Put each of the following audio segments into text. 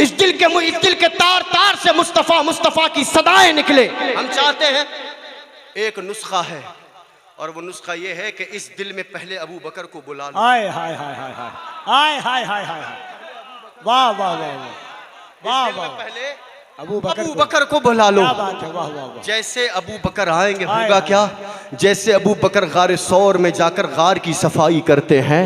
इस दिल के तार तार से मुस्तफ़ा मुस्तफ़ा की सदाएं निकले। हम चाहते हैं, एक नुस्खा है और वो नुस्खा ये है कि इस दिल में पहले अबू बकर को बुला लो। हाय हाय हाय हाय हाय हाय हाय हाय हाय, वाह वाह वाह वाह वाह, पहले अबू बकर को बुला लो। क्या बात है, वाह वाह वाह। जैसे अबू बकर आएंगे होगा क्या, जैसे अबू बकर गार सौर में जाकर गार की सफाई करते हैं,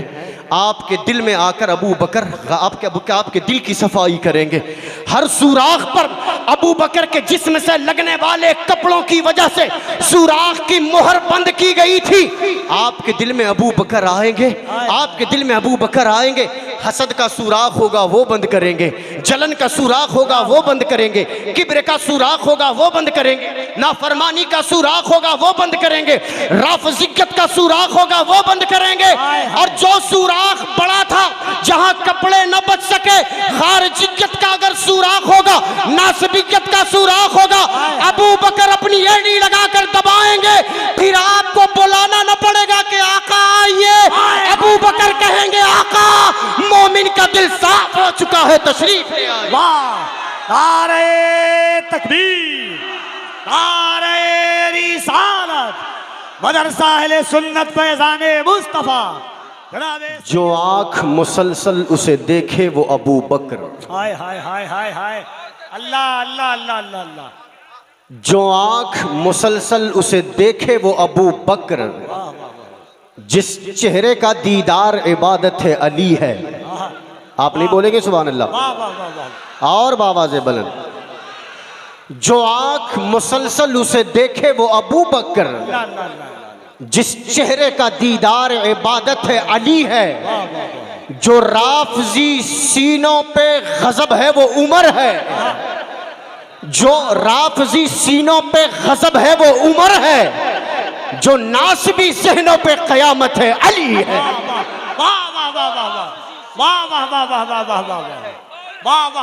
आपके दिल में आकर अबू बकर आपके दिल की सफाई करेंगे। हर सुराख पर अबू बकर के जिस्म से लगने वाले कपड़ों की वजह से सुराख की मोहर बंद की गई थी। आपके दिल में अबू बकर आएंगे, आपके दिल में अबू बकर आएंगे। हसद का सुराख होगा वो बंद करेंगे, जलन का सुराख होगा वो बंद करेंगे, किब्र का सुराख होगा वो बंद करेंगे, नाफरमानी का सुराख होगा वो बंद करेंगे, राफजियत का सुराख होगा वो बंद करेंगे। और जो सुराख बड़ा था जहां कपड़े न बच सके, खारजियत का अगर सुराख होगा, नासबियत का सुराख होगा, अबू बकर अपनी एड़ी लगाकर दबाएंगे, फिर आपको बुलाना न पड़ेगा कि आका आइए। अबू बकर कहेंगे आका मोमिन का दिल साफ हो चुका है, तशरीफ ले आइए। वाह, नारे तकबीर, नारे रिसालत, मदरसा अहले सुन्नत फैज़ाने मुस्तफा। जो आंख मुसलसल उसे देखे वो अबू बकर। हाय हाय हाय हाय हाय, अल्लाह अल्लाह अल्लाह अल्लाह अल्लाह। जो आंख मुसलसल उसे देखे वो अबू बकर, जिस चेहरे का दीदार इबादत है अली है। आप नहीं बोलेंगे सुभान अल्लाह? और बाबा से बुलंद, जो आंख मुसलसल उसे देखे वो अबू बकर, जिस चेहरे का दीदार इबादत है अली है। जो राफजी सीनों पे गजब है वो उमर है, जो राफजी सीनों पे गजब है वो उमर है, जो नासबी ज़हनों पे क़यामत है अली है।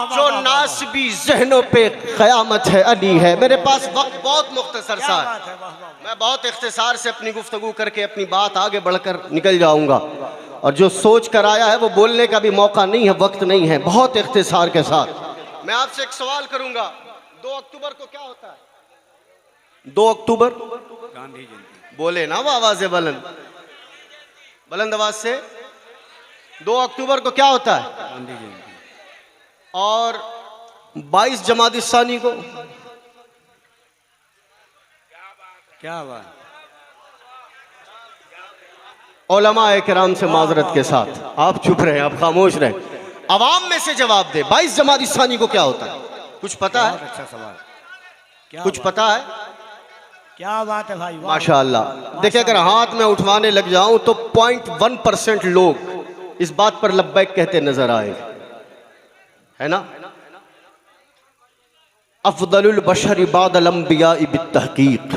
जो नासबी ज़हनों पे क़यामत है अली है। मेरे पास वक्त बहुत मुख्तसर सा है, मैं बहुत इख्तिसार से अपनी गुफ्तगू करके अपनी बात आगे बढ़कर निकल जाऊंगा, और जो सोच कर आया है वो बोलने का भी मौका नहीं है, वक्त नहीं है। बहुत इख्तिसार के साथ मैं आपसे एक सवाल करूंगा, 2 अक्टूबर को क्या होता है? 2 अक्टूबर गांधी जयंती। बोले ना वो आवाज़ बुलंद, बुलंद आवाज से। 2 अक्टूबर को क्या होता है? गांधी जयंती। और 22 जमात इस्सानी को क्या बात, उलमाए किराम से माजरत के साथ, आप चुप रहे, आप खामोश रहे, अवाम में से जवाब दे। 22 जमात इस्सानी को क्या होता है? कुछ पता है? अच्छा सवाल, क्या कुछ पता है? क्या बात है भाई, माशाअल्लाह। देखिए, अगर हाथ में उठवाने लग जाऊं तो 0.1% लोग इस बात पर लब्बैक कहते नजर आए, है ना? अफदलुल बशर बादल अंबिया बित्तहकीक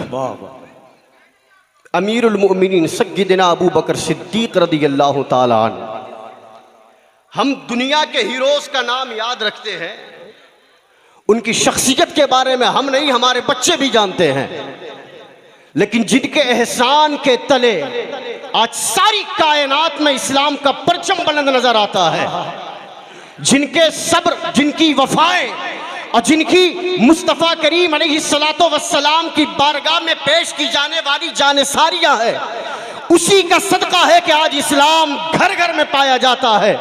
अमीरुल मुमिनीन सय्यदना अबू बकर सिद्दीक रदियल्लाहु ताला अन्हु। हम दुनिया के हीरोज का नाम याद रखते हैं, उनकी शख्सियत के बारे में हम नहीं, हमारे बच्चे भी जानते हैं, लेकिन जिनके एहसान के तले आज सारी कायनात में इस्लाम का परचम बुलंद नजर आता है, जिनके सब्र, जिनकी वफाएं और जिनकी मुस्तफ़ा करीम अलैहिस्सलातो वस्सलाम की बारगाह में पेश की जाने वाली जानिसारियां है, उसी का सदका है कि आज इस्लाम घर घर में पाया जाता है।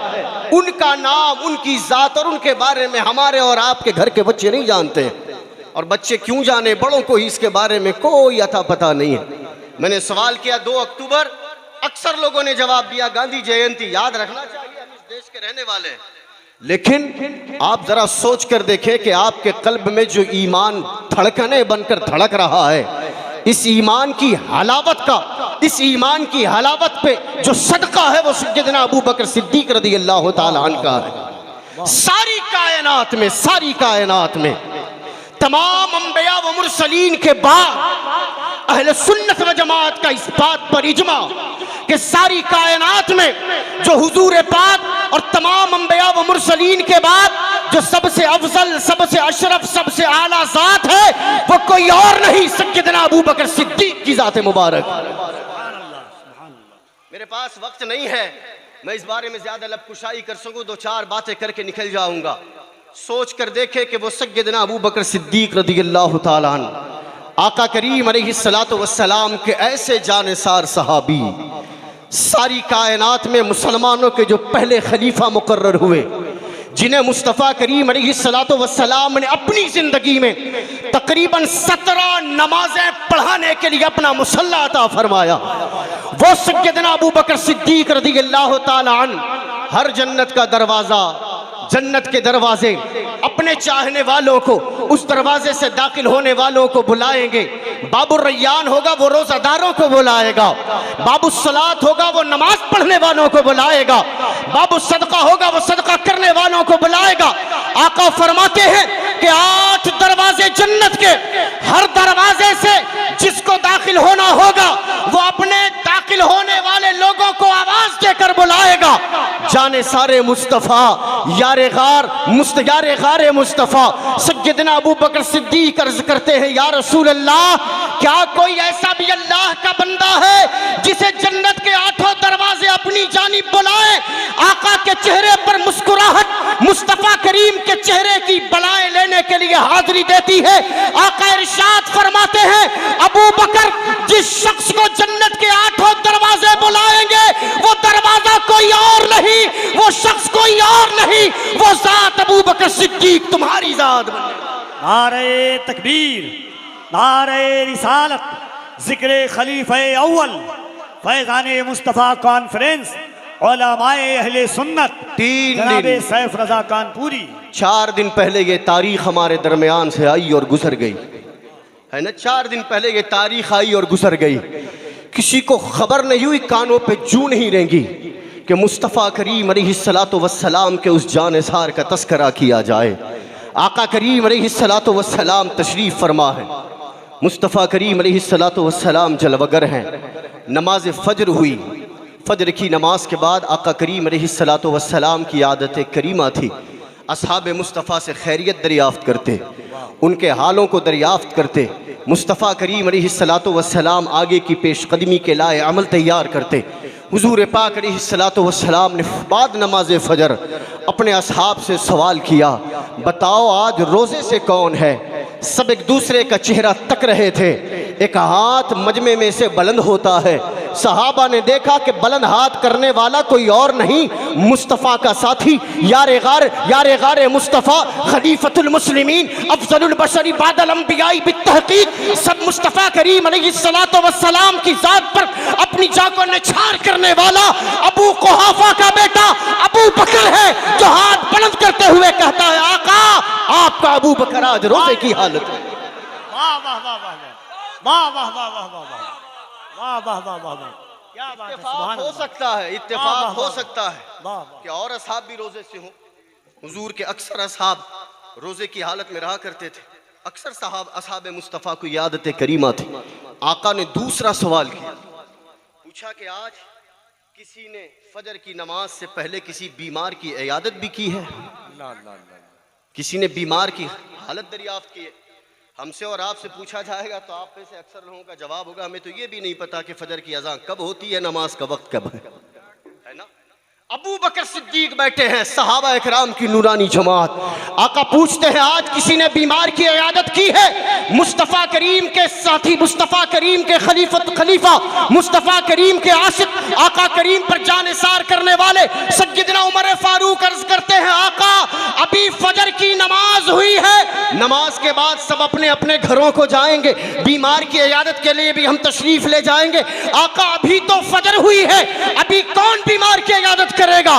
उनका नाम, उनकी जात और उनके बारे में हमारे और आपके घर के बच्चे नहीं जानते, और बच्चे क्यों जाने, बड़ों को ही इसके बारे में कोई अता पता नहीं है। मैंने सवाल किया 2 अक्टूबर, अक्सर लोगों ने जवाब दिया गांधी जयंती। याद रखना चाहिए, हम इस देश के रहने वाले हैं, लेकिन आप जरा सोच कर देखें कि आपके कल्ब में जो ईमान धड़कने बनकर धड़क रहा है, इस ईमान की हलावत का, इस ईमान की हलावत पे जो सदका है वो सय्यदना अबू बकर सिद्दीक रदियल्लाहु ताला अन्हु का है। सारी कायनात में, सारी कायनात में तमाम अंबिया व मुरसलीन के बाद अहले सुन्नत व जमात का इस बात पर इजमा कि सारी कायनात में जो हुजूर पाक और तमाम अंबिया व मुरसलीन के बाद जो सबसे अफजल, सबसे अशरफ, सबसे आला जात है वो कोई और नहीं, सय्यदना अबू बकर सिद्दीक की जात मुबारक। मेरे पास वक्त नहीं है, मैं इस बारे में ज्यादा लब कुशाई कर सकूं, 2-4 बातें करके निकल जाऊंगा। सोच कर देखे कि वो सय्यदना अबू बकर सिद्दीक रज़ियल्लाहु ताला अन्हु आका करीम अलैहिस्सलातु वस्सलाम के ऐसे जानिसार सहाबी, सारी कायनात में मुसलमानों के जो पहले खलीफा मुकर्रर हुए, जिन्हें मुस्तफ़ा करीम अलैहिस्सलातु वस्सलाम ने अपनी ज़िंदगी में तकरीबन 17 नमाजें पढ़ाने के लिए अपना मुसल्ला अता फरमाया, वो सय्यदना अबू बकर सिद्दीक रज़ियल्लाहु ताला अन्हु हर जन्नत का दरवाज़ा, जन्नत के दरवाजे अपने चाहने वालों को उस दरवाजे से दाखिल होने वालों को बुलाएंगे। बाबुर रैयान होगा वो रोजादारों को बुलाएगा, बाबू सलात होगा वो नमाज पढ़ने वालों को बुलाएगा, बाबू सदका होगा वो सदका करने वालों को बुलाएगा। आका फरमाते हैं कि 8 दरवाजे जन्नत के, हर दरवाजे से जिसको दाखिल होना होगा वो अपने दाखिल होने वाले लोगों को आवाज देकर बुलाएगा। जाने सारे मुस्तफ़ा यारे गारे मुस्तफ़ा सय्यदना अबू बकर सिद्दीक अर्ज करते हैं, या रसूल अल्लाह, क्या कोई ऐसा भी अल्लाह का बंदा है जिसे जन्नत के 8 दरवाजे अपनी जानिब बुलाए? आका के चेहरे पर मुस्कुराहट मुस्तफ़ा करीम के चेहरे की बलाएं लेने के लिए हाजिरी देती है। आका इरशाद फरमाते हैं, अबू बकर जिस शख्स को जन्नत के 8 दरवाजे बुलाएंगे वो दरवाजा कोई और नहीं, वो शख्स कोई और नहीं, वो जात अबू बकर सिद्दीक तुम्हारी जात बने। नारे तकबीर, नारे रिसालत, जिक्र खलीफे अव्वल, फैज़ाने मुस्तफ़ा कॉन्फ्रेंस, उलमाए अहले सुन्नत, 3 जनाबे दिन सैफ रजा कानपुरी। 4 दिन पहले ये तारीख हमारे दरमियान से आई और गुजर गई है ना। 4 दिन पहले ये तारीख आई और गुजर गई। किसी को खबर नहीं हुई, कानों पे जू नहीं रहेंगी कि मुस्तफ़ा करीम अलैहिस्सलातु वस्सलाम के उस जानिसार का तस्करा किया जाए। आका करीम अलैहिस्सलातु वस्सलाम तशरीफ़ फरमा है। मुस्तफ़ा करीम अलैहिस्सलातु वस्सलाम जलवगर हैं। नमाज फ़ज्र हुई। फ़ज्र की नमाज के बाद आका करीम अलैहिस्सलातु वस्सलाम की आदत करीमा थी, असहाब मुस्तफ़ा से खैरियत दरियाफ़्त करते, उनके हालों को दरियाफ़्त करते। मुस्तफ़ा करीम अलैहिस्सलातु वस्सलाम आगे की पेशकदमी के लाए अमल तैयार करते। हुज़ूर पाक अलैहिस्सलातु वस्सलाम ने बाद नमाज फ़ज्र अपने असहाब से सवाल किया, बताओ आज रोज़े से कौन है? सब एक दूसरे का चेहरा तक रहे थे। एक हाथ मजमे में से बुलंद होता है। सहाबा ने देखा कि बुलंद हाथ करने वाला कोई और नहीं, मुस्तफ़ा का साथी यारे गारे मुस्तफ़ा खलीफतुल मुस्लिमीन अफज़लुल बशरी बादल अंबियाई बित्तहक़ीक़, सब मुस्तफ़ा करीम अलैहिस्सलातु वस्सलाम की ज़ात पर अपनी जान को निछार करने वाला अबू कुहाफा का बेटा अबू बकर है, जो हाथ बुलंद करते हुए कहता है, आका आपका अबू बकर आज रोज़े की हालत है। वाह वाह वाह वाह वाह वाह वाह वाह वाह वाह वाह वाह वाह वाह, क्या बात है। इत्तेफाक हो सकता है, वाह, इत्तेफाक हो वाह, सकता है वाह वाह। कि और असहाब भी रोजे से हों। हुजूर के अक्सर असहाब रोजे की हालत में रहा करते थे। अक्सर साहब असहाब मुस्तफ़ा को ये आदत करीमा थी। आका ने दूसरा सवाल किया, पूछा कि आज किसी ने फजर की नमाज से पहले किसी बीमार की इयादत भी की है? किसी ने बीमार की हालत दरियाफ्त की है? हमसे और आपसे पूछा जाएगा तो आप में से अक्सर लोगों का जवाब होगा, हमें तो ये भी नहीं पता कि फजर की अज़ान कब होती है, नमाज का वक्त कब है ना। अबू बकर सिद्दीक बैठे हैं, सहाबा इकराम की नूरानी जमात। आका पूछते हैं, आज किसी ने बीमार की इयादत की है? मुस्तफ़ा करीम के साथी, मुस्तफ़ा करीम के खलीफा, मुस्तफ़ा करीम के आशिक, आका करीम पर जानिसार करने वाले सय्यदना उमर फारूक अर्ज करते हैं, आका अभी फजर की नमाज हुई है, नमाज के बाद सब अपने अपने घरों को जाएंगे, बीमार की इयादत के लिए भी हम तशरीफ ले जाएंगे। आका अभी तो फजर हुई है, अभी कौन बीमार की इयादत करेगा?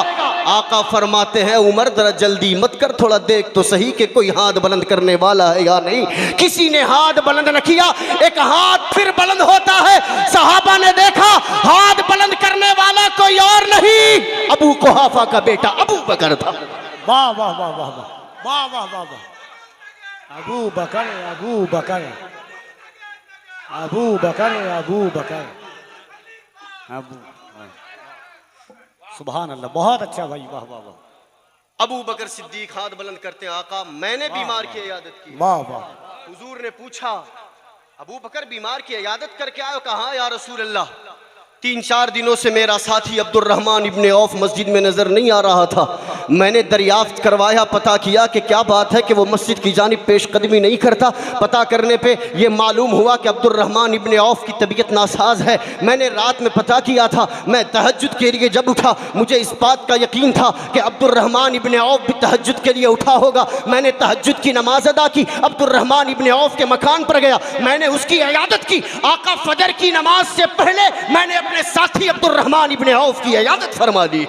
आका फरमाते हैं, उमर जरा जल्दी मत कर, थोड़ा देख तो सही कि कोई हाथ बुलंद करने वाला है या नहीं। किसी ने हाथ बुलंद न किया, एक हाथ फिर बुलंद होता है। सहाबा ने देखा हाथ बुलंद करने वाला कोई और नहीं, अबू कुहाफा का बेटा अबू बकर था। वाह वाह वाह वाह वाह वाह वाह वाह, अबू बकर अबू बकर अबू बकर अबू बकर अबू, सुभान अल्लाह, बहुत अच्छा भाई, वाह वाह वाह। अबू बकर सिद्दीक हाथ बुलंद करते हैं, आका मैंने बीमार की इयादत की। वाह वाह। हुजूर ने पूछा, अबू बकर बीमार की इयादत करके आए? कहा या रसूल अल्लाह, 3-4 दिनों से मेरा साथी अब्दुर्रहमान इब्ने औफ मस्जिद में नजर नहीं आ रहा था। मैंने दरियाफ्त करवाया, पता किया कि क्या बात है कि वो मस्जिद की जानिब पेशकदमी नहीं करता। पता करने पे ये मालूम हुआ कि अब्दुर्रहमान इब्ने औफ की तबीयत नासाज है। मैंने रात में पता किया था। मैं तहज्जुद के लिए जब उठा, मुझे इस बात का यकीन था कि अब्दुर्रहमान इब्ने औफ भी तहज्जुद के लिए उठा होगा। मैंने तहज्जुद की नमाज अदा की, अब्दुर्रहमान इब्ने औफ के मकान पर गया, मैंने उसकी इयादत की। आका फजर की नमाज से पहले मैंने अपने साथी अब्दुर्रहमान इब्ने औफ की इयादत फरमा दी।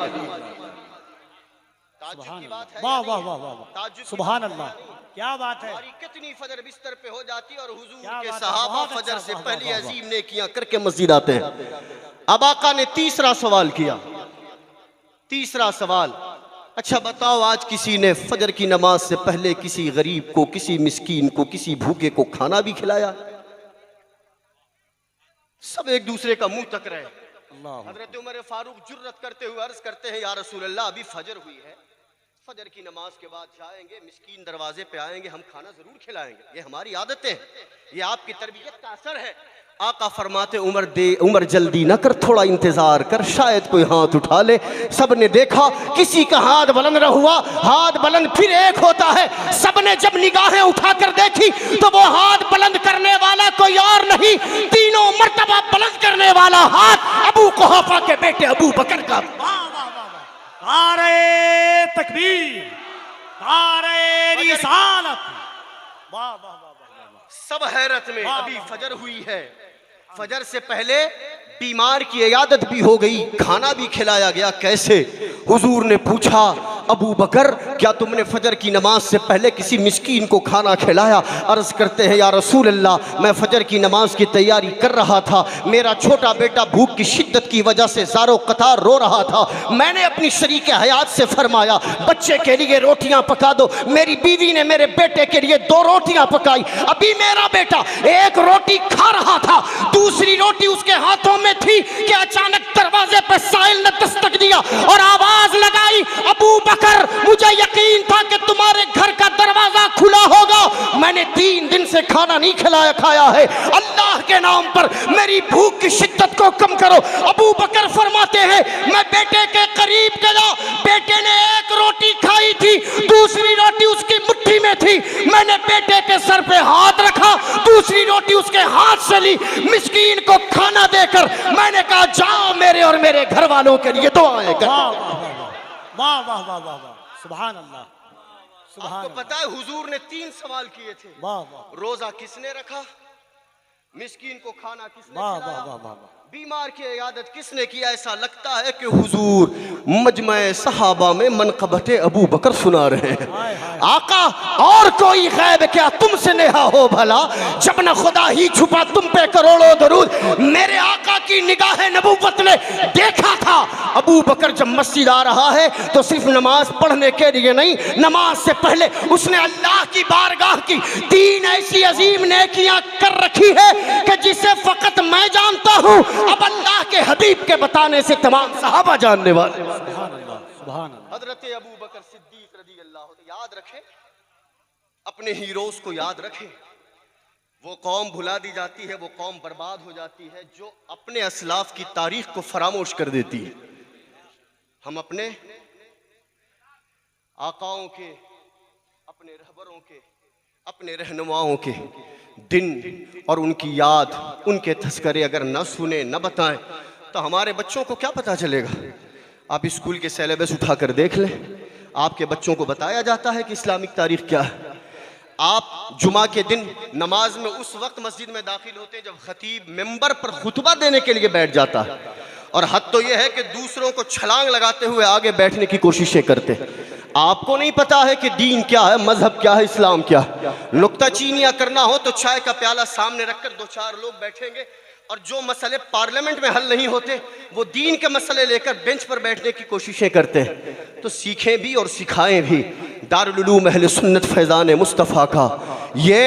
वाह वाह वाह वाह, सुभान अल्लाह, क्या बात है। कितनी फजर बिस्तर पे हो जाती और हुजूर क्या के बात है, सहाबा बहुत फजर अच्छा, से वाह, पहले वाह, अजीम नेकियां करके मस्जिद आते हैं। अब आका ने तीसरा सवाल किया। तीसरा सवाल, अच्छा बताओ, आज किसी ने फजर की नमाज से पहले किसी गरीब को, किसी मिस्कीन को, किसी भूखे को खाना भी खिलाया? सब एक दूसरे का मुंह तक रहे। हजरत उमर फारूक जुर्रत करते हुए अर्ज करते हैं, या रसूल अल्लाह, अभी फजर हुई है, फजर की नमाज के बाद जाएंगे, मिस्कीन दरवाजे पे आएंगे, हम खाना जरूर खिलाएंगे, ये हमारी आदतें हैं, ये आपकी तरबियत का असर है। आका फरमाते, उमर जल्दी ना कर, थोड़ा इंतजार कर, शायद कोई हाथ उठा ले। सबने देखा, किसी का हाथ बुलंद न हुआ। हाथ बुलंद फिर एक होता है। सबने जब निगाहें उठाकर देखी तो वो हाथ बुलंद करने वाला कोई और नहीं, तीनों मर्तबा बुलंद करने वाला हाथ अबू कुहाफा के बेटे अबू बकर का। नारे तकबीर, नारे रिसालत, वाह वाह वाह वाह। सब हैरत में। अभी फजर हुई है, फजर से पहले बीमार की इयादत भी हो गई, खाना भी खिलाया गया। कैसे? हुजूर ने पूछा, अबू बकर, क्या तुमने फजर की नमाज से पहले किसी मिस्कीन को खाना खिलाया? अर्ज करते हैं, या रसूल अल्लाह, मैं फजर की नमाज की तैयारी कर रहा था, मेरा छोटा बेटा भूख की शिद्दत की वजह से ज़ारो कतार रो रहा था। मैंने अपनी शरीक हयात से फरमाया, बच्चे के लिए रोटियां पका दो। मेरी बीवी ने मेरे बेटे के लिए 2 रोटियां पकाई। अभी मेरा बेटा एक रोटी खा रहा था, दूसरी रोटी उसके हाथों में थी कि अचानक दरवाजे पर साहिल ने दस्तक दिया और आवाज लगाई, अबू बकर, मुझे यकीन था कि तुम्हारे घर का दरवाजा खुला होगा। मैंने 3 दिन से खाना नहीं खाया है, अल्लाह के नाम पर मेरी भूख की शिद्दत को कम करो। अबू बकर फरमाते हैं, मैं बेटे के करीब गया, बेटे ने एक रोटी खाई थी, दूसरी रोटी उसकी मुट्ठी में थी। मैंने बेटे के सर पे हाथ रखा, दूसरी रोटी उसके हाथ से ली, मिस्कीन को खाना देकर मैंने कहा, जाओ मेरे और मेरे घर वालों के लिए दुआएं कर। वाह वाह वाह वाह वाह, सुभान अल्लाह, सुभान। आपको पता है हुजूर ने 3 सवाल किए थे। वाह वाह, रोजा किसने रखा, मिस्कीन को खाना किसने वाह खिलाया, वाह वाह वाह, बीमार की इयादत किसने किया? ऐसा लगता है कि हुजूर मजमे सहाबा में मनक़बत अबू बकर सुना रहे हैं। आका, और कोई गैब क्या तुमसे नेहा हो भला, जब न खुदा ही छुपा तुम पे करोड़ों दरूद। मेरे आका की निगाह नबूवत ने देखा था, अबू बकर जब मस्जिद आ रहा है तो सिर्फ नमाज पढ़ने के लिए नहीं, नमाज से पहले उसने अल्लाह की बारगाह की 3 ऐसी अजीम नेकियां कर रखी है कि जिसे फकत मैं जानता हूं, अब अल्लाह के हबीब के बताने से तमाम सहाबा जानने वाले। सुभान अल्लाह, सुभान अल्लाह। हजरत अबू बकर सिद्दीक रज़ी अल्लाह, याद रखें, अपने हीरोज को याद रखें। वो कौम भुला दी जाती है, वो कौम बर्बाद हो जाती है जो अपने असलाफ की तारीख को फरामोश कर देती है। हम अपने आकाओं के, अपने रहबरों के, अपने रहनुमाओं के दिन और उनकी याद, उनके तस्करे अगर न सुने, न बताएं, तो हमारे बच्चों को क्या पता चलेगा? आप स्कूल के सिलेबस उठाकर देख लें, आपके बच्चों को बताया जाता है कि इस्लामिक तारीख क्या है। आप जुमा के दिन नमाज में उस वक्त मस्जिद में दाखिल होते हैं जब खतीब मिंबर पर खुतबा देने के लिए बैठ जाता है, और हद तो यह है कि दूसरों को छलांग लगाते हुए आगे बैठने की कोशिशें करते हैं। आपको नहीं पता है कि दीन क्या है, मजहब क्या है, इस्लाम क्या है। नुक्ताचीनियां करना हो तो चाय का प्याला सामने रखकर 2-4 लोग बैठेंगे, और जो मसले पार्लियामेंट में हल नहीं होते वो दीन के मसले लेकर बेंच पर बैठने की कोशिशें करते हैं। तो सीखें भी और सिखाएं भी। दारुल उलूम अहले सुन्नत फैज़ान मुस्तफ़ा का ये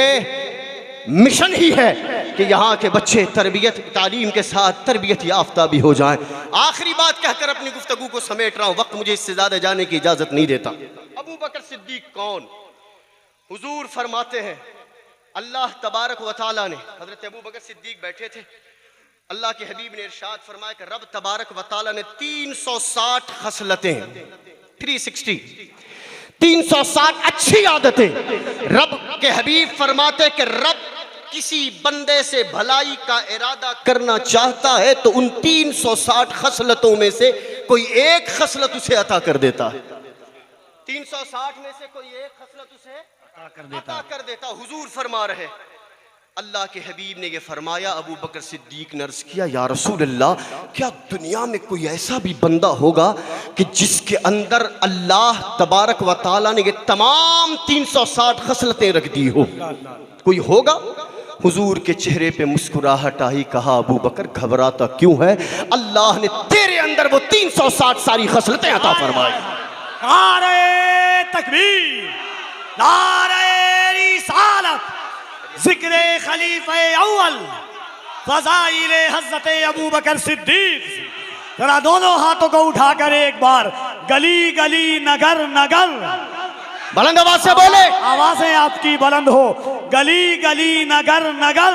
मिशन ही है कि यहाँ के बच्चे तरबियत तालीम के साथ तरबियत याफ्ता भी हो जाएं। आखिरी बात कहकर अपनी गुफ्तगू को समेट रहा हूँ, वक्त मुझे इससे ज़्यादा जाने की इजाज़त नहीं देता। अबू बकर सिद्दीक कौन? हुजूर फरमाते हैं, अल्लाह तबारक व तआला ने, हज़रत अबू बकर सिद्दीक बैठे थे, अल्लाह के हबीब ने इरशाद फरमाया कि रब तबारक व तआला ने 360 खसलतें, 360 360 अच्छी आदतें। रब के हबीब फरमाते कि रब किसी बंदे से भलाई का इरादा करना चाहता है तो उन 360 खसलतों में से कोई एक खसलत उसे अता कर देता है। 360 में से कोई एक खसलत उसे अता कर देता। हुजूर फरमा रहे, अल्लाह के हबीब ने ये फरमाया, अबू बकर सिद्दीक ने अर्ज़ किया, या रसूल अल्लाह, क्या दुनिया में कोई ऐसा भी बंदा होगा कि जिसके अंदर अल्लाह तबारक व तआला ने ये तमाम 360 खसलतें रख दी हो? कोई होगा? हुजूर के चेहरे पे मुस्कुराहट आई। कहा, अबू बकर घबराता क्यों है? अल्लाह ने तेरे अंदर वो 360 सारी खसलतें अता फरमाई। नारे तकबीर, नारे रिसालत, जिक्र खलीफे अव्वल, फज़ाइले हज़रत अबू बकर सिद्दीक। जरा दोनों हाथों को उठाकर एक बार गली गली नगर नगर, बुलंद आवाज से बोले, आवाजें आपकी बुलंद हो। गली गली नगर नगर,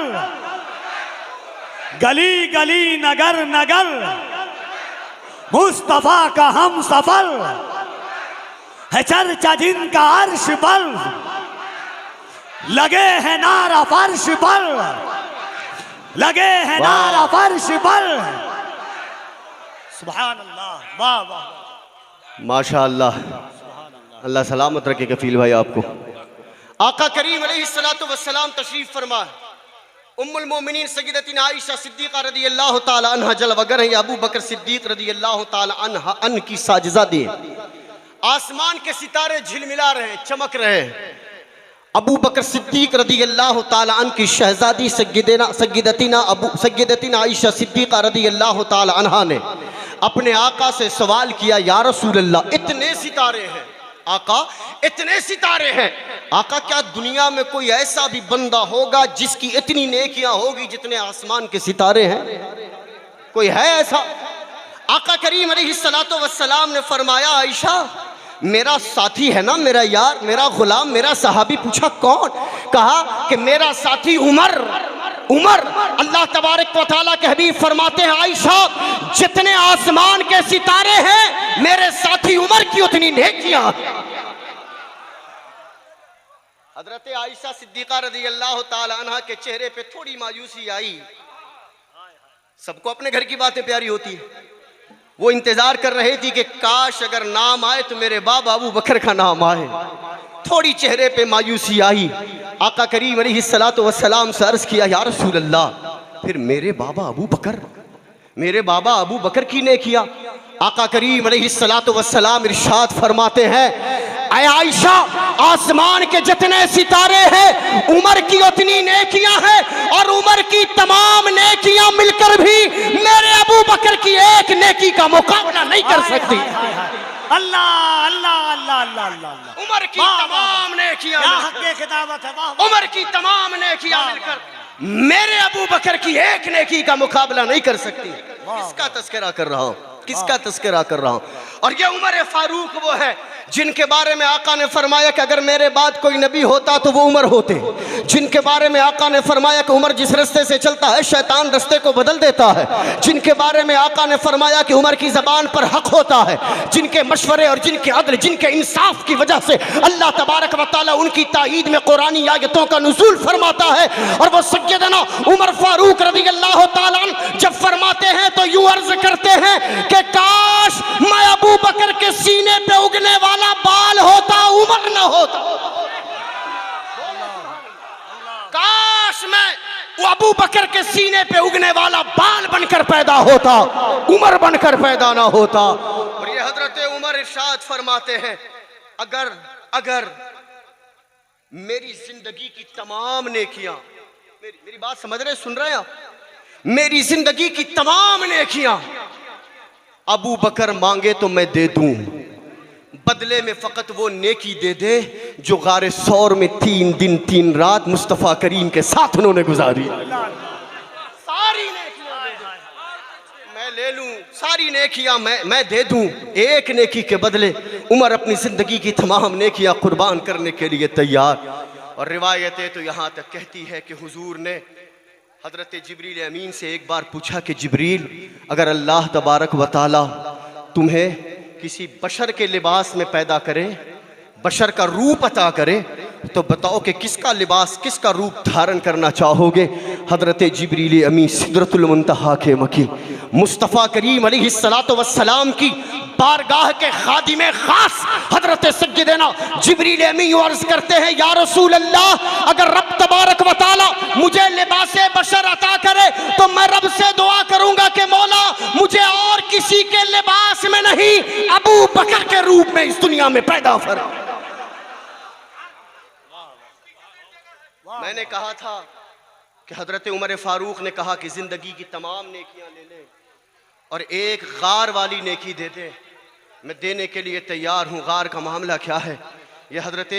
गली गली नगर नगर, मुस्तफा का हम सफर है चर्चा जिनका अर्श पर, लगे हैं नारा फर्श पर, लगे हैं नारा फर्श पर। सुभान अल्लाह, वाह वाह, माशा अल्लाह। अल्लाह सलामत रखे कफील भाई आपको। आका करीम अलैहिस्सलातु वस्सलाम तशरीफ फरमा। उम्मुल मोमिनीन सय्यदतीना आयशा सिद्दीक़ा रज़ियल्लाहु ताला अन्हा जलवगर हैं। अबू बकर सिद्दीक रज़ियल्लाहु ताला अन्हा अन की साजिज़ादी हैं। आसमान के सितारे झिलमिला रहे हैं, चमक रहे हैं। अबू बकर सिद्दीक रज़ियल्लाहु ताला अन की शहजादी सय्यदतीना आयशा सिद्दीक़ा रज़ियल्लाहु ताला अन्हा ने अपने आका से सवाल किया, या रसूल अल्लाह, इतने सितारे हैं आका, इतने सितारे हैं आका, क्या दुनिया में कोई ऐसा भी बंदा होगा जिसकी इतनी नेकियां होगी जितने आसमान के सितारे हैं? कोई है ऐसा? आका करीम अलैहिस्सलातु वस्सलाम ने फरमाया, आयशा, मेरा साथी है ना, मेरा यार, मेरा गुलाम, मेरा सहाबी। पूछा कौन? कहा कि मेरा साथी उमर। उमर। अल्लाह तबारक व तआला के हबीब फरमाते हैं, आयशा, जितने आसमान के सितारे हैं मेरे साथी उमर की उतनी नेकियां। हजरत आयशा सिद्दीक़ा रज़ियल्लाहु ताला अन्हा के चेहरे पे थोड़ी मायूसी आई। सबको अपने घर की बातें प्यारी होती है। वो इंतजार कर रही थी कि काश अगर नाम आए तो मेरे बाबा अबू बकर का नाम आए। थोड़ी चेहरे पे मायूसी आई। आका करीम अलैहिस्सलातु वस्सलाम से अर्ज किया, या रसूल अल्लाह, फिर मेरे बाबा अबू बकर, मेरे बाबा अबू बकर की ने किया। आका करीम अलैहिस्सलातु वस्सलाम इरशाद फरमाते हैं, ऐ आयशा, आसमान के जितने सितारे हैं उमर की उतनी नेकियां हैं, और उमर की तमाम नेकियां मिलकर भी मेरे अबू बकर की एक नेकी का मुकाबला नहीं कर सकती। अल्लाह अल्लाह अल्लाह अल्लाह अल्लाह। उमर की तमाम नेकियां, उमर की तमाम नेकियां मिलकर मेरे अबू बकर की एक नेकी का मुकाबला नहीं कर सकती। किसका तस्करा कर रहा हूं? किसका तस्करा कर रहा हूं? और ये उमर फारूक वो है जिनके बारे में आका ने फरमाया कि अगर मेरे बाद कोई नबी होता तो वो उमर होते। जिनके बारे में आका ने फरमाया कि उमर जिस रास्ते से चलता है शैतान रास्ते को बदल देता है। जिनके बारे में आका ने फरमाया कि उमर की ज़बान पर हक होता है। जिनके मशवरे और जिनके अदल, जिनके इंसाफ की वजह से अल्लाह तबारक व तआला उनकी ताईद में कुरानी आयतों का नुज़ूल फरमाता है। और वो सय्यदना उमर फारूक रज़ियल्लाहु ताला अन्हु जब फरमाते हैं तो यूं अर्ज करते हैं कि काश मैं अबू बकर के सीने पे उगने वाला बाल होता, उमर न होता। काश मैं वो अबू बकर के सीने पे उगने वाला बाल बनकर पैदा होता, उमर बनकर पैदा ना होता। और ये हजरत उमर इरशाद फरमाते हैं, अगर अगर मेरी जिंदगी की तमाम नेकियां, मेरी बात समझ रहे, सुन रहे हैं आप? मेरी जिंदगी की तमाम नेकियां अबू बकर मांगे तो मैं दे दूं, बदले में फकत वो नेकी दे दे जो गारे सौर में 3 दिन 3 रात मुस्तफ़ा करीम के साथ उन्होंने गुजारी। सारी नेकियां मैं ले लूं, सारी नेकियां मैं दे दूं, एक नेकी के बदले उमर अपनी जिंदगी की तमाम नेकियां कुर्बान करने के लिए तैयार। और रिवायतें तो यहाँ तक कहती है कि हुजूर ने हजरत जिब्रील अमीन से एक बार पूछा कि जिब्रील, अगर अल्लाह तबारक व तआला तुम्हें किसी बशर के लिबास में पैदा करे, बशर का रूप अता करे, तो बताओ कि किसका लिबास, किसका रूप धारण करना चाहोगे? हज़रत जिब्रील अमी सिदरतुल मुंतहा के मकी मुस्तफ़ा करीम अलैहिस्सलातु वस्सलाम की बारगाह के खादिमे खास हज़रत सय्यदना जिब्रील अमी अर्ज़ करते हैं, या रसूल अल्लाह, अगर रब तबारक व तआला मुझे लिबासे बशर अता करे तो मैं रब से दुआ करूंगा कि मौला मुझे और किसी के लिबास में नहीं, अबू बकर के रूप में इस दुनिया में पैदा फरमा। मैंने कहा था कि हजरत उमर फारूक ने कहा कि जिंदगी की तमाम नेकियां ले ले और एक गार वाली नेकी दे दे, मैं देने के लिए तैयार हूँ। गार का मामला क्या है? यह हजरत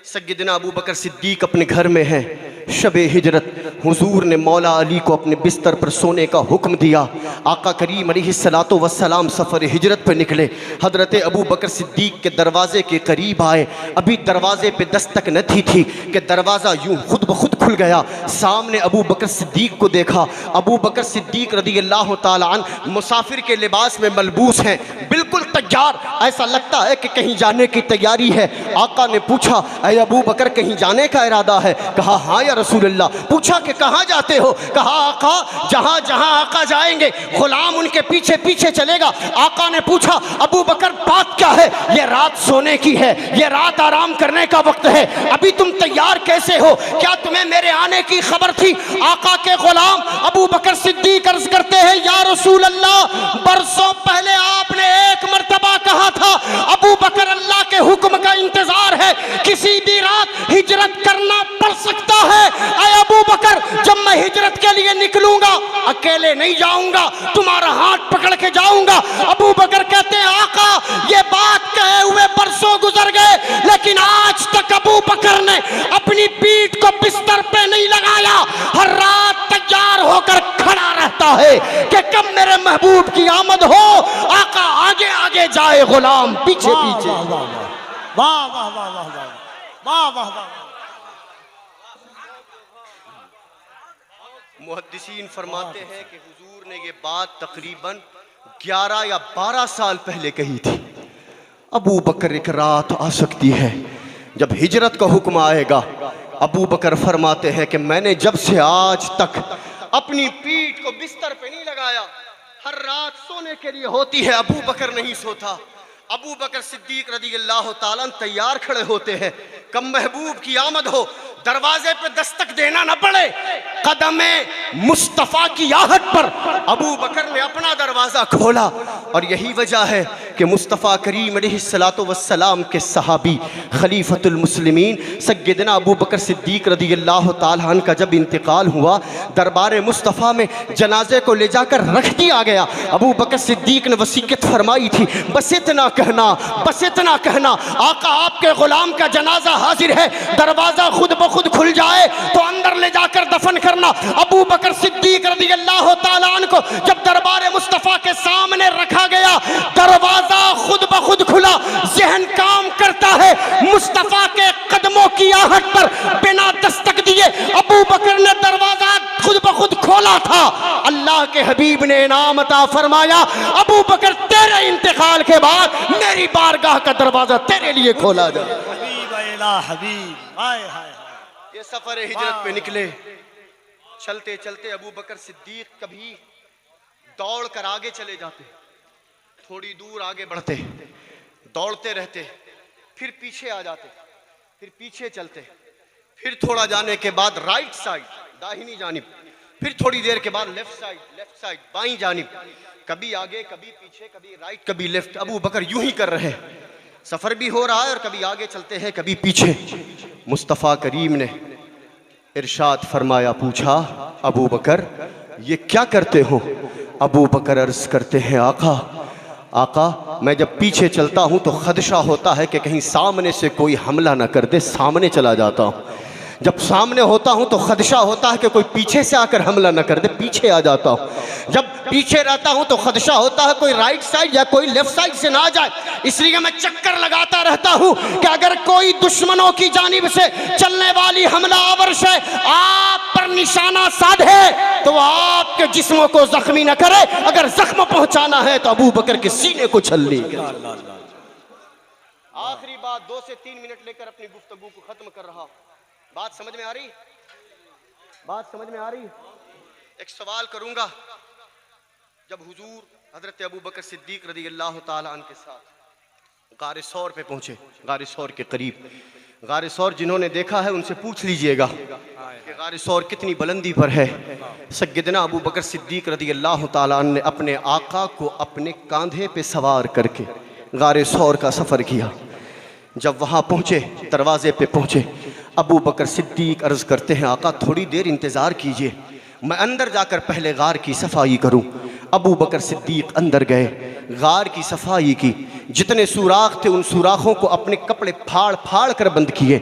सय्यदना अबू बकर सिद्दीक अपने घर में हैं, शब हिजरत हुजूर ने मौला अली को अपने बिस्तर पर सोने का हुक्म दिया। आका करीम अलैहिस्सलातु वस्सलाम सफ़र हिजरत पर निकले, हजरत अबू बकर सिद्दीक के दरवाजे के करीब आए। अभी दरवाजे पे दस्तक न थी कि दरवाज़ा यूं खुद ब खुद खुल गया। सामने अबू बकर सिद्दीक को देखा। अबू बकर सिद्दीक रज़ियल्लाहु ताला अन्हु मुसाफिर के लिबास में मलबूस हैं, बिल्कुल तैयार, ऐसा लगता है कि कहीं जाने की तैयारी है। आका ने पूछा, ऐ अबू बकर कहीं जाने का इरादा है? कहा हाँ या रसूल अल्लाह। पूछा कि कहाँ जाते हो? कहा आका जहाँ जहाँ आका जाएंगे गुलाम उनके पीछे पीछे चलेगा। आका ने पूछा, अबू बकर बात क्या है? ये रात सोने की है, ये रात आराम करने का वक्त है, अभी तुम तैयार कैसे हो? क्या तुम्हें मेरे आने की खबर थी? आका के गुलाम अबू बकर सिद्दीक अर्ज करते हैं, या रसूल अल्लाह, बरसों पहले आपने एक मर्तबा कहा था अबू बकर अल्लाह के हुक्म का इंतजार है, किसी भी रात हिजरत करना पड़ सकता है। ऐ अबू बकर, जब मैं हिजरत के लिए निकलूंगा अकेले नहीं जाऊंगा, तुम्हारा हाथ पकड़ के जाऊंगा। अबू बकर कहते हैं, आका ये बात कहे हुए बरसों गुजर गए, लेकिन आज तक अबू बकर ने अपनी पीठ को बिस्तर पे नहीं लगाया, हर रात तैयार होकर खड़ा रहता है कि कब मेरे महबूब की आमद हो। आका आगे आगे जाए, गुलाम पीछे पीछे। वाह वाह वाह वाह वाह वाह वाह वाह। मुहद्दिसीन फरमाते हैं कि हुजूर ने ये बात तकरीबन 11 या 12 साल पहले कही थी। अबू बकर एक रात आ सकती है जब हिजरत का हुक्म आएगा। अबू बकर फरमाते हैं कि मैंने जब से आज तक अपनी पीठ को बिस्तर पे नहीं लगाया, हर रात सोने के लिए होती है, अबू बकर नहीं सोता। अबू बकर सिद्दीक रज़ियल्लाहु ताला अन्हु तैयार खड़े होते हैं, कब महबूब की आमद हो, दरवाजे पे दस्तक देना न पड़े, कदमे मुस्तफ़ा की आहट पर अबू बकर ने अपना दरवाज़ा खोला। और यही वजह है कि मुस्तफ़ा करीम अलैहिस्सलातु वस्सलाम के सहाबी खलीफतुल मुस्लिमीन सय्यदना अबू बकर सिद्दीक रज़ियल्लाहु ताला अन्हु का जब इंतकाल हुआ, दरबार मुस्तफ़ा में जनाजे को ले जाकर रख दिया गया। अबू बकर सिद्दीक ने वसीयत फरमाई थी, बस इतना कहना, बस इतना कहना, आका आपके गुलाम का जनाजा हाजिर है, दरवाजा खुद ब खुद खुल जाए तो अंदर ले जाकर दफन करना। अबू बकर सिद्दीक रज़ियल्लाहु ताला अन्हु को जब दरबार मुस्तफ़ा के सामने रखा गया, दरवाजा खुद ब खुद खुला, ज़हन काम करता है, मुस्तफ़ा के कदमों की आहट पर बिना दस्तक दिए अबू बकर ने दरवाजा खुद ब खुद खोला था। अल्लाह के हबीब ने इनाम अता फरमाया, अबू बकर तेरे इंतकाल के बाद मेरी बारगाह का दरवाजा तेरे लिए खोला जाए। हबीब हाय हाय। ये सफर हिजरत पे निकले, चलते चलते अबू बकर सिद्दीक कभी दौड़ कर आगे चले जाते, थोड़ी दूर आगे बढ़ते, दौड़ते रहते, फिर पीछे आ जाते, फिर पीछे चलते, फिर थोड़ा जाने के बाद राइट साइड दाहिनी जानिब, फिर थोड़ी देर के बाद लेफ्ट साइड बाईं जानिब, कभी आगे कभी पीछे, कभी राइट कभी लेफ्ट। अबू बकर यूं ही कर रहे, सफर भी हो रहा है और कभी आगे चलते हैं कभी पीछे। मुस्तफ़ा करीम ने इरशाद फरमाया, पूछा अबू बकर ये क्या करते हो? अबू बकर अर्ज करते हैं, आका मैं जब पीछे चलता हूँ तो खदशा होता है कि कहीं सामने से कोई हमला ना कर दे, सामने चला जाता हूँ। जब सामने होता हूं तो खदशा होता है कि कोई पीछे से आकर हमला न कर दे, पीछे आ जाता हूं। जब पीछे रहता हूं तो खदशा होता है कोई राइट साइड या कोई लेफ्ट साइड से ना आ जाए, इसलिए मैं चक्कर लगाता रहता हूं कि अगर कोई दुश्मनों की जानिब से चलने वाली हमला आवर से आप पर निशाना साधे तो वह आपके जिस्मों को जख्मी न करे, अगर जख्म पहुंचाना है तो अबू बकर के सीने को छल ले। आखिरी बात, 2 से 3 मिनट लेकर अपनी गुफ्तगू को खत्म कर रहा हूं। बात समझ में आ रही? बात समझ में आ रही? एक सवाल करूंगा। जब हुजूर हजरत अबू बकर सिद्दीक रज़ी अल्लाह ताला अन्हु के साथ गारे सौर पे पहुंचे, गारे सौर के करीब, गारे सौर जिन्होंने देखा है उनसे पूछ लीजिएगा कि गारे सौर कितनी बुलंदी पर है। सय्यदना अबू बकर सिद्दीक रज़ी अल्लाह ताला अन्हु ने अपने आका को अपने कांधे पे सवार करके गारे सौर का सफ़र किया। जब वहाँ पहुँचे, दरवाजे पे पहुँचे, अबू बकर सिद्दीक अर्ज़ करते हैं आका थोड़ी देर इंतज़ार कीजिए, मैं अंदर जाकर पहले गार की सफाई करूं। अबू बकर सिद्दीक अंदर गए, गार की सफाई की, जितने सुराख थे उन सुराखों को अपने कपड़े फाड़ फाड़ कर बंद किए।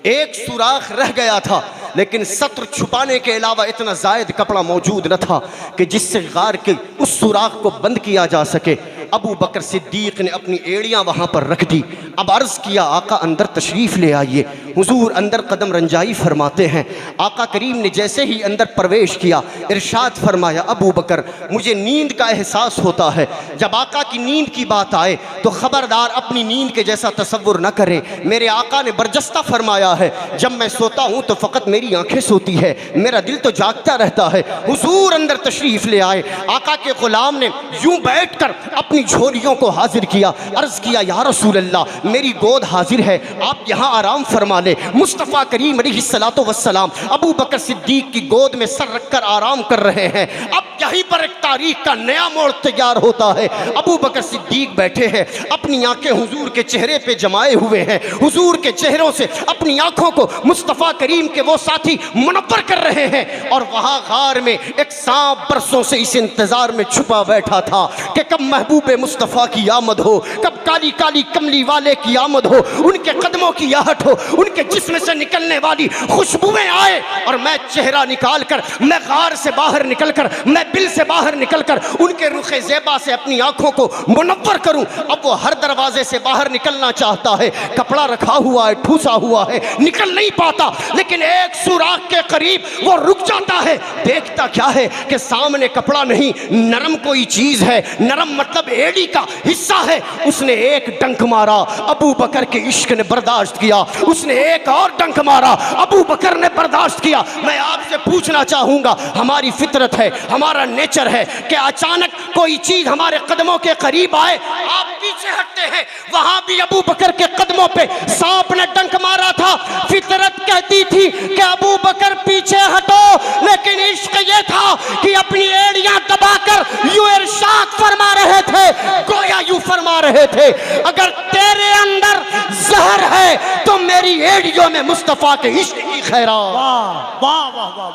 एक सुराख रह गया था लेकिन सत्र छुपाने के अलावा इतना जायद कपड़ा मौजूद न था कि जिससे गार के उस सुराख को बंद किया जा सके। अबू बकर सिद्दीक ने अपनी एड़ियां वहां पर रख दी। अब अर्ज किया आका अंदर तशरीफ ले आइए। हुजूर अंदर कदम रंजाई फरमाते हैं। आका करीम ने जैसे ही अंदर प्रवेश किया इरशाद फरमाया अबू बकर मुझे नींद का एहसास होता है। जब आका की नींद की बात आए तो खबरदार अपनी नींद के जैसा तसव्वुर न करे। मेरे आका ने बरजस्ता फरमाया है जब मैं सोता हूँ तो फ़कत मेरी आंखें सोती है, मेरा दिल तो जागता रहता है। हुजूर अंदर तशरीफ ले आए। आका के गुलाम ने यूं बैठकर अपनी झोलियों को हाजिर किया, अर्ज किया या रसूल अल्लाह मेरी गोद हाजिर है, आप यहाँ आराम फरमा ले। मुस्तफ़ा करीम अलैहिस्सलातु वस्सलाम अबू बकर सिद्दीक की गोद में सर रखकर आराम कर रहे हैं। अब यहीं पर एक तारीख का नया मोड़ तैयार होता है। अबू बकर सिद्दीक बैठे हैं, अपनी आंखें हुजूर के चेहरे पे जमाए हुए हैं। हुजूर के चेहरों से अपनी आंखों को मुस्तफ़ा करीम के वो साथी मुनव्वर कर रहे हैं। और वहाँ गार में एक सांप बरसों से इस इंतजार में छुपा बैठा था कि कब महबूब मुस्तफ़ा की आमद हो, कब काली काली कमली वाले की आमद हो, उनके कदमों की आहट हो, उनके जिस्म से निकलने वाली खुशबुएं आए और मैं चेहरा निकाल कर, मैं गार से बाहर निकल कर, मैं बिल से बाहर निकल कर उनके रुखे ज़ेबा से अपनी आंखों को मुनव्वर करूं। अब वो हर दरवाजे से बाहर निकलना चाहता है, कपड़ा रखा हुआ है, ठूसा हुआ है, निकल नहीं पाता, लेकिन एक सुराख के करीब वो रुक जाता है। देखता क्या है कि सामने कपड़ा नहीं, नरम कोई चीज है, नरम मतलब एड़ी का हिस्सा है। उसने एक डंक मारा, अबू बकर के इश्क ने बर्दाश्त किया। उसने एक और डंक मारा, अबू बकर ने बर्दाश्त किया। मैं आपसे पूछना चाहूंगा, हमारी फितरत है, हमारा नेचर है कि अचानक कोई चीज हमारे कदमों के करीब आए, आप पीछे हटते हैं। वहां भी अबू बकर के कदमों पे सांप ने डंक मारा था। फितरत कहती थी कि अबू बकर पीछे हटो, लेकिन इश्क ये था कि अपनी एड़ियां दबाकर यूं इरशाद फरमा रहे थे, गोया यूं फरमा रहे थे अगर तेरे अंदर जहर है तो मेरी एड़ियों में मुस्तफा के इश्क की खैरात। वाह वाह वाह वाह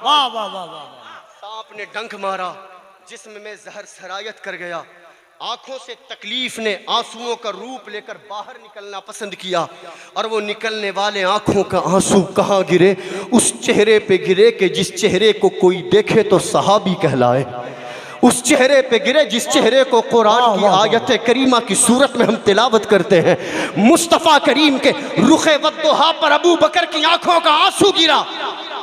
वाह वाह वाह वाह। सांप ने डंक मारा, जिस्म में जहर सरायत कर गया। आंखों से तकलीफ ने आंसुओं का रूप लेकर बाहर निकलना पसंद किया और वो निकलने वाले आंखों का आंसू कहाँ गिरे? उस चेहरे पे गिरे कि जिस चेहरे को कोई देखे तो सहाबी कहलाए। उस चेहरे पे गिरे जिस चेहरे को कुरान की आयत करीमा की सूरत में हम तिलावत करते हैं। मुस्तफ़ा करीम के रुखे वद्दुहा पर अबू बकर की आंखों का आंसू गिरा।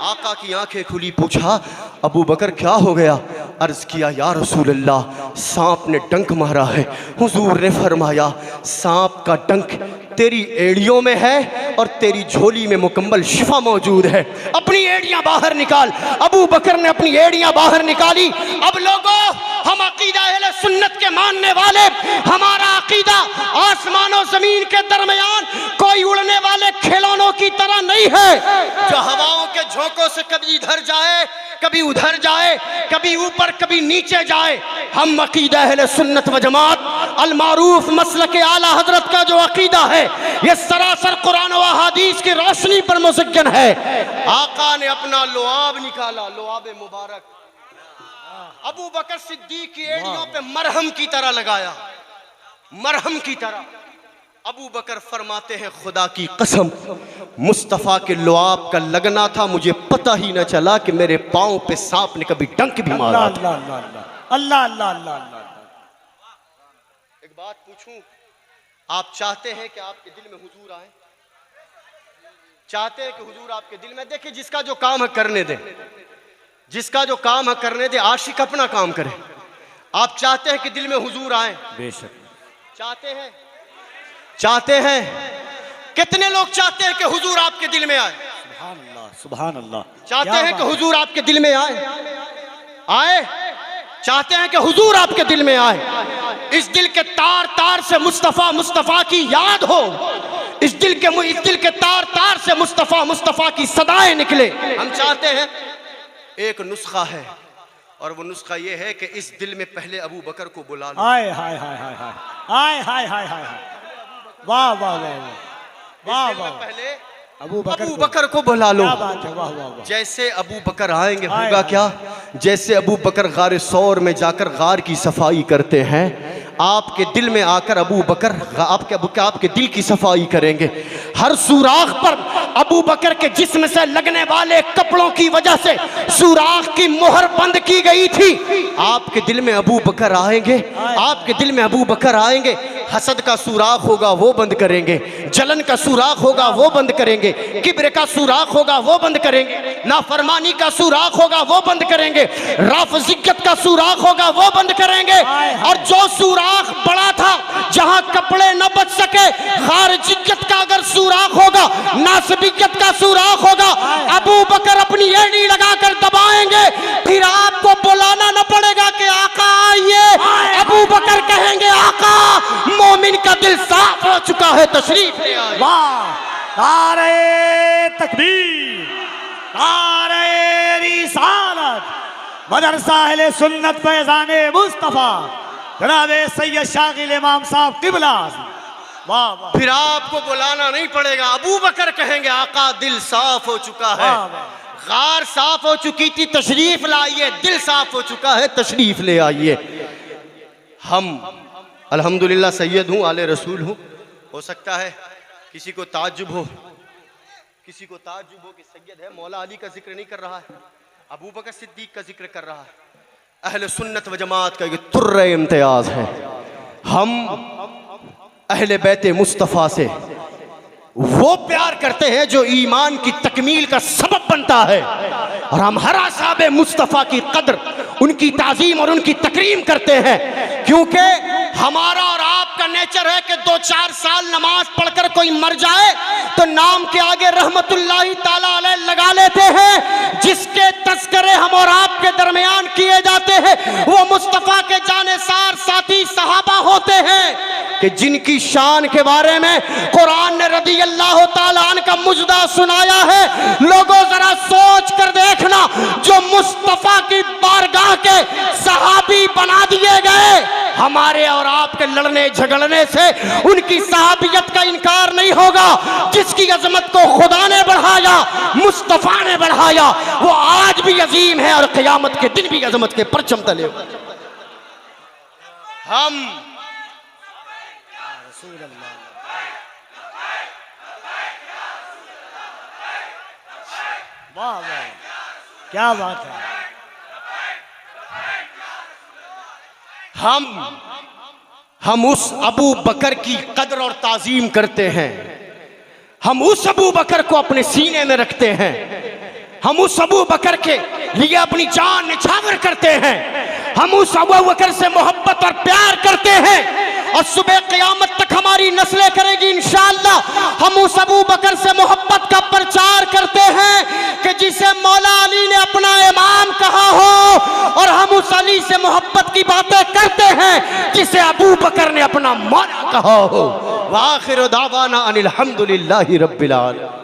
आका की आंखें खुली, पूछा अबू बकर क्या हो गया? अर्ज किया या रसूल अल्लाह सांप ने डंक मारा है। हुजूर ने फरमाया सांप का डंक तेरी एड़ियों में है और तेरी झोली में मुकम्मल शिफा मौजूद है, अपनी एड़ियां बाहर निकाल। अबू बकर ने अपनी एड़ियां बाहर निकाली। अब लोगों, हम अकीदा अहले सुन्नत के मानने वाले, हमारा अकीदा आसमानों जमीन के दरमियान कोई उड़ने वाले खिलौनों की तरह नहीं है जो हवाओं के झोंकों से कभी इधर जाए, कभी उधर जाए, कभी ऊपर कभी नीचे जाए। हम अकीदा अहले सुन्नत व जमात अल मारूफ मसलक आला हजरत का जो अकीदा है ये सरासर कुरान व हदीस की रोशनी पर मुसज्जन है। आका ने अपना लुआब निकाला, लुआब मुबारक अबू बकर सिद्दीक की एड़ियों पे मरहम की तरह लगाया, मरहम की तरह। अबू बकर फरमाते हैं खुदा की कसम मुस्तफ़ा के लुआब का लगना था, मुझे पता ही न चला कि मेरे पाँव पे सांप ने कभी डंक भी मारा था। अल्लाह अल्लाह अल्लाह अल्लाह अल्लाह अल्लाह। एक बात पूछूं, आप चाहते हैं कि आपके दिल में हुजूर आए? चाहते हैं कि हुजूर आपके दिल में? देखिए, जिसका जो काम है करने दे, जिसका जो काम है करने दे, आशिक अपना काम करे। आप चाहते हैं कि दिल में हुजूर आए? बेशक चाहते हैं, चाहते हैं। कितने लोग चाहते हैं कि हुजूर आपके दिल में आए? सुभान अल्लाह सुभान अल्लाह। चाहते हैं कि हुजूर आपके दिल में आए? आए? चाहते हैं कि हुजूर आपके दिल में आए? इस दिल के तार तार से मुस्तफ़ा मुस्तफ़ा की याद हो, इस दिल के तार तार से मुस्तफ़ा मुस्तफ़ा की सदाएं निकले। हम चाहते हैं। एक नुस्खा है और वो नुस्खा ये है कि इस दिल में पहले अबू बकर को बुला लो। हाय हाय हाय हाय हाय हाय हाय हाय हाय। वाह वाह वाह वाह वाह। पहले अबू बकर को बुला लो। क्या बात है, वाह वाह वाह। जैसे अबू बकर आएंगे होगा क्या? जैसे अबू बकर गार सौर में जाकर गार की सफाई करते हैं, आपके दिल में आकर अबू बकर आपके दिल की सफाई करेंगे। हर सुराख पर अबू बकर के जिस्म से लगने वाले कपड़ों की वजह से सुराख की मोहर बंद की गई थी। आपके दिल में अबू बकर आएंगे, आपके दिल में अबू बकर आएंगे। हसद का सुराख होगा वो बंद करेंगे, जलन का सुराख होगा वो बंद करेंगे, किब्र का सुराख होगा वो बंद करेंगे, नाफरमानी का सुराख होगा वो बंद करेंगे, राफजियत का सुराख होगा वो बंद करेंगे। और जो सुराख बड़ा था जहां कपड़े न बच सके, खारजियत का अगर सुराख होगा, नासबियत का सुराख होगा, अबू बकर अपनी एड़ी लगाकर दबाएंगे, फिर आपको बुलाना न पड़ेगा कि आका आइए। अबू बकर कहेंगे आका मोमिन का दिल साफ हो चुका है, तशरीफ ले आइए। वाह, नारे तकबीर, नारे रिसालत, मदरसा अहले सुन्नत फैज़ाने मुस्तफ़ा जनाब सैयद शागिल इमाम साहब किबला। वाह वाह। फिर आपको बुलाना नहीं पड़ेगा, अबू बकर कहेंगे आका दिल साफ हो चुका है, गार साफ हो चुकी थी, तशरीफ लाइए। दिल साफ हो चुका है, तशरीफ ले आइए। हम अल्हम्दुलिल्लाह सैयद हूँ, आले रसूल हूँ। हो सकता है किसी को ताज्जुब हो, किसी को ताज्जुब हो कि सैयद है, मौला अली का जिक्र नहीं कर रहा है, अबू बकर सिद्दीक का जिक्र कर रहा है। अहले सुन्नत व जमात का ये तुर्रे इम्तियाज है। हम अहले बैत मुस्तफ़ा से वो प्यार करते हैं जो ईमान की तकमील का सबब बनता है, और हम हर असहाब मुस्तफ़ा की कद्र, उनकी ताज़ीम और उनकी तकरीम करते हैं, क्योंकि हमारा और आपका नेचर है कि 2-4 साल नमाज पढ़कर कोई मर जाए तो नाम के आगे रहमतुल्लाहि ताला अलैह लगा लेते हैं। जिसके तस्करे हम और आपके दरमियान किए जाते हैं वो मुस्तफ़ा के जानेसार साथी सहाबा होते हैं कि जिनकी शान के बारे में कुरान ने रदी अल्लाह ताला अन्हु का मुजदा सुनाया है। लोगों जरा सोच कर देखना, जो मुस्तफ़ा की बारगाह के सहाबी बना दिए गए, हमारे और आपके लड़ने झगड़ने से उनकी सहाबियत का इनकार नहीं होगा। जिसकी अजमत को खुदा ने बढ़ाया, मुस्तफ़ा ने बढ़ाया, वो आज भी अजीम है और क़यामत के दिन भी अजमत के परचम तले। हम वाह वाह, क्या बात है। हम उस अबू बकर की कदर और ताजीम करते हैं, हम उस अबू बकर को अपने सीने में रखते हैं, हम उस अबू बकर के लिए अपनी जान निछावर करते हैं, हम उस अबू बकर से मोहब्बत और प्यार करते हैं, और सुबह क़यामत तक हमारी नस्लें करेगी इंशाअल्लाह। हम उस अबू बकर से मोहब्बत का प्रचार करते हैं कि जिसे मौला अली ने अपना इमाम कहा हो, और हम उस अली से मोहब्बत की बातें करते हैं जिसे अबू बकर ने अपना मौला कहा हो। व आखिर दावाना अनिल हम्दुलिल्लाहि रब्बिल आलमीन।